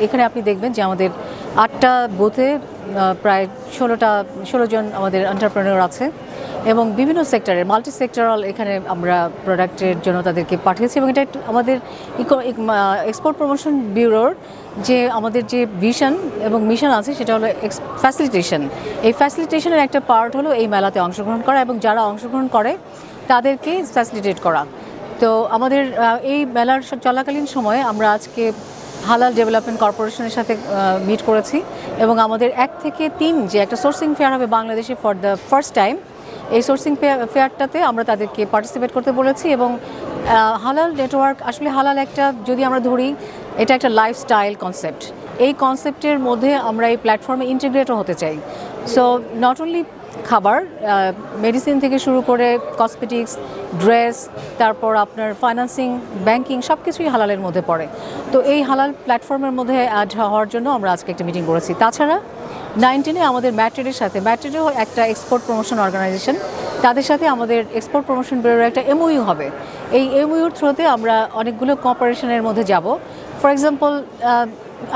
এখানে আপনি দেখবেন যে আমাদের 8টা বুথে প্রায় 16 জন আমাদের এন্টারপ্রেনিউর আছে এবং বিভিন্ন সেক্টরের মাল্টি সেক্টরাল এখানে আমরা প্রোডাক্টের জন্য তাদেরকে পাঠিয়েছি এবং এটা আমাদের এক্সপোর্ট প্রমোশন ব্যুরোর যে আমাদের যে ভিশন এবং মিশন আছে সেটা হলো ফ্যাসিলিটেশন। এই ফ্যাসিলিটেশনের একটা পার্ট হলো এই মেলাতে অংশগ্রহণ করা এবং যারা অংশগ্রহণ করে তাদেরকে ফ্যাসিলিটেট করা। তো আমাদের এই মেলার চলাকালীন সময়ে আমরা আজকে হালাল ডেভেলপমেন্ট কর্পোরেশনের সাথে মিট করেছি এবং আমাদের 1 থেকে 3 যে একটা সোর্সিং ফেয়ার হবে বাংলাদেশে ফর দ্য ফার্স্ট টাইম, এই সোর্সিং ফেয়ারটাতে আমরা তাদেরকে পার্টিসিপেট করতে বলেছি এবং হালাল নেটওয়ার্ক আসলে হালাল একটা যদি আমরা ধরি এটা একটা লাইফস্টাইল কনসেপ্ট। এই কনসেপ্টের মধ্যে আমরা এই প্ল্যাটফর্মে ইন্টিগ্রেটও হতে চাই। সো নট অনলি খাবার, মেডিসিন থেকে শুরু করে কসমেটিক্স, ড্রেস, তারপর আপনার ফাইন্যান্সিং, ব্যাংকিং সব কিছুই হালালের মধ্যে পড়ে। তো এই হালাল প্ল্যাটফর্মের মধ্যে অ্যাড হওয়ার জন্য আমরা আজকে একটা মিটিং করেছি। তাছাড়া 19-এ আমাদের ম্যাট্রেডের সাথে, ম্যাট্রেডও একটা এক্সপোর্ট প্রমোশন অর্গানাইজেশন, তাদের সাথে আমাদের এক্সপোর্ট প্রমোশন ব্যুরোর একটা এমওইউ হবে। এই এমওইউর থ্রুতে আমরা অনেকগুলো কোঅপারেশনের মধ্যে যাব। ফর এক্সাম্পল,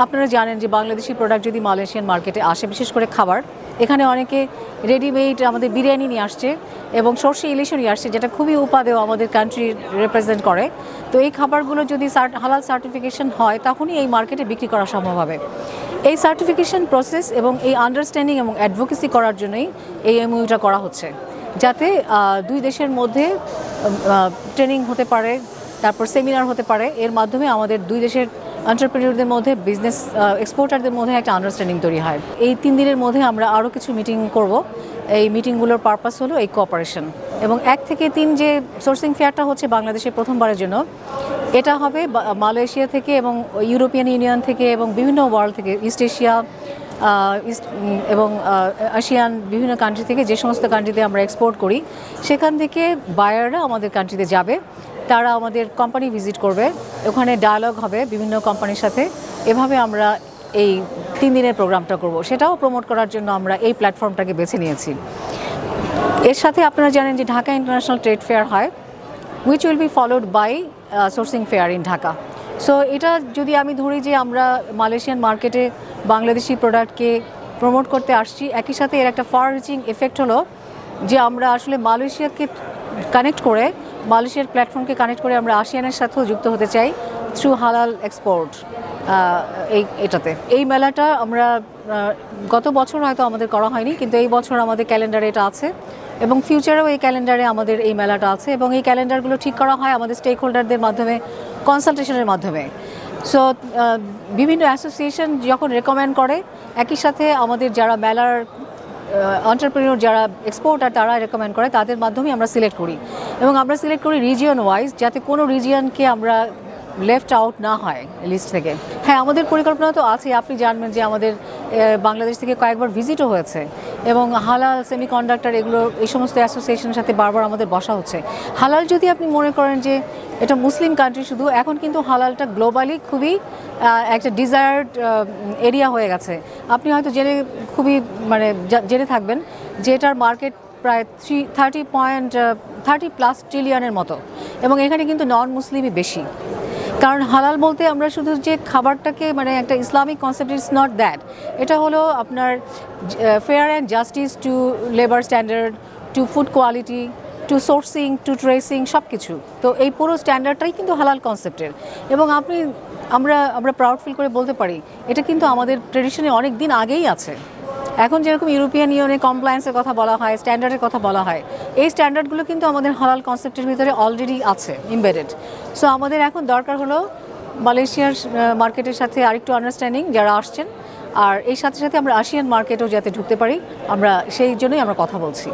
আপনারা জানেন যে বাংলাদেশি প্রোডাক্ট যদি মালয়েশিয়ান মার্কেটে আসে, বিশেষ করে খাবার, এখানে অনেকে রেডিমেড আমাদের বিরিয়ানি নিয়ে আসছে এবং সর্ষে ইলিশও নিয়ে আসছে, যেটা খুবই উপাদেয় আমাদের কান্ট্রি রিপ্রেজেন্ট করে। তো এই খাবারগুলো যদি হালাল সার্টিফিকেশন হয় তখনই এই মার্কেটে বিক্রি করা সম্ভব হবে। এই সার্টিফিকেশন প্রসেস এবং এই আন্ডারস্ট্যান্ডিং এবং অ্যাডভোকেসি করার জন্যই এই এমওইউটা করা হচ্ছে, যাতে দুই দেশের মধ্যে ট্রেনিং হতে পারে, তারপর সেমিনার হতে পারে। এর মাধ্যমে আমাদের দুই দেশের এন্টারপ্রেনিউরদের মধ্যে, বিজনেস এক্সপোর্টারদের মধ্যে একটা আন্ডারস্ট্যান্ডিং তৈরি হয়। এই 3 দিনের মধ্যে আমরা আরও কিছু মিটিং করব। এই মিটিংগুলোর পারপাস হলো এই কোঅপারেশন। এবং 1 থেকে 3 যে সোর্সিং ফেয়ারটা হচ্ছে বাংলাদেশে প্রথমবারের জন্য, এটা হবে মালয়েশিয়া থেকে এবং ইউরোপিয়ান ইউনিয়ন থেকে এবং বিভিন্ন ওয়ার্ল্ড থেকে, ইস্ট এশিয়া এবং এশিয়ান বিভিন্ন কান্ট্রি থেকে, যে সমস্ত কান্ট্রিতে আমরা এক্সপোর্ট করি সেখান থেকে বায়াররা আমাদের কান্ট্রিতে যাবে, তারা আমাদের কোম্পানি ভিজিট করবে, ওখানে ডায়ালগ হবে বিভিন্ন কোম্পানির সাথে। এভাবে আমরা এই 3 দিনের প্রোগ্রামটা করব। সেটাও প্রমোট করার জন্য আমরা এই প্ল্যাটফর্মটাকে বেছে নিয়েছি। এর সাথে আপনারা জানেন যে ঢাকা ইন্টারন্যাশনাল ট্রেড ফেয়ার হয়, which will be followed by sourcing fair in Dhaka. So এটা যদি আমি ধরি যে আমরা মালয়েশিয়ান মার্কেটে বাংলাদেশি প্রোডাক্টকে প্রমোট করতে আসছি, একই সাথে এর একটা ফার রিচিং এফেক্ট হলো যে আমরা আসলে মালয়েশিয়াকে কানেক্ট করে, মালয়েশিয়ার প্ল্যাটফর্মকে কানেক্ট করে আমরা আসিয়ানের সাথেও যুক্ত হতে চাই থ্রু হালাল এক্সপোর্ট। এটাতে এই মেলাটা আমরা গত বছর হয়তো আমাদের করা হয়নি, কিন্তু এই বছর আমাদের ক্যালেন্ডারে এটা আছে এবং ফিউচারেও এই ক্যালেন্ডারে আমাদের এই মেলাটা আছে এবং এই ক্যালেন্ডারগুলো ঠিক করা হয় আমাদের স্টেক হোল্ডারদের মাধ্যমে, কনসালটেশনের মাধ্যমে। সো বিভিন্ন অ্যাসোসিয়েশন যখন রেকমেন্ড করে, একই সাথে আমাদের যারা মেলার এন্টারপ্রেনিউর যারা এক্সপোর্টার তারা রেকমেন্ড করে, তাদের মাধ্যমে আমরা সিলেক্ট করি এবং আমরা সিলেক্ট করি রিজিয়ন ওয়াইজ, যাতে কোনো রিজিয়নকে আমরা লেফট আউট না হয় লিস্ট থেকে। হ্যাঁ, আমাদের পরিকল্পনা তো আছে। আপনি জানবেন যে আমাদের বাংলাদেশ থেকে কয়েকবার ভিজিটও হয়েছে এবং হালাল, সেমিকন্ডাক্টর, এগুলো এই সমস্ত অ্যাসোসিয়েশনের সাথে বারবার আমাদের বসা হচ্ছে। হালাল যদি আপনি মনে করেন যে এটা মুসলিম কান্ট্রি শুধু, এখন কিন্তু হালালটা গ্লোবালি খুবই একটা ডিজায়ার্ড এরিয়া হয়ে গেছে। আপনি হয়তো জেনে থাকবেন যে এটার মার্কেট প্রায় 30+ ট্রিলিয়নের মতো এবং এখানে কিন্তু নন মুসলিমই বেশি। কারণ হালাল বলতে আমরা শুধু যে খাবারটাকে একটা Islamic concept, it's not that. এটা হলো আপনার fair and justice to labour standard, to food quality, to sourcing, to tracing, সব কিছু। তো এই পুরো স্ট্যান্ডার্ডটাই কিন্তু হালাল কনসেপ্টের এবং আমরা প্রাউড ফিল করে বলতে পারি এটা কিন্তু আমাদের ট্রেডিশনে অনেক দিন আগেই আছে। এখন যেরকম ইউরোপিয়ান ইউনিয়নে কমপ্লায়েন্সের কথা বলা হয়, স্ট্যান্ডার্ডের কথা বলা হয়, এই স্ট্যান্ডার্ডগুলো কিন্তু আমাদের হালাল কনসেপ্টের ভিতরে অলরেডি আছে ইমবেডেড। সো আমাদের এখন দরকার হলো মালয়েশিয়ার মার্কেটের সাথে আরেকটু আন্ডারস্ট্যান্ডিং যারা আসছেন, আর এই সাথে সাথে আমরা আসিয়ান মার্কেটেও যাতে ঢুকতে পারি, আমরা সেই জন্যই আমরা কথা বলছি।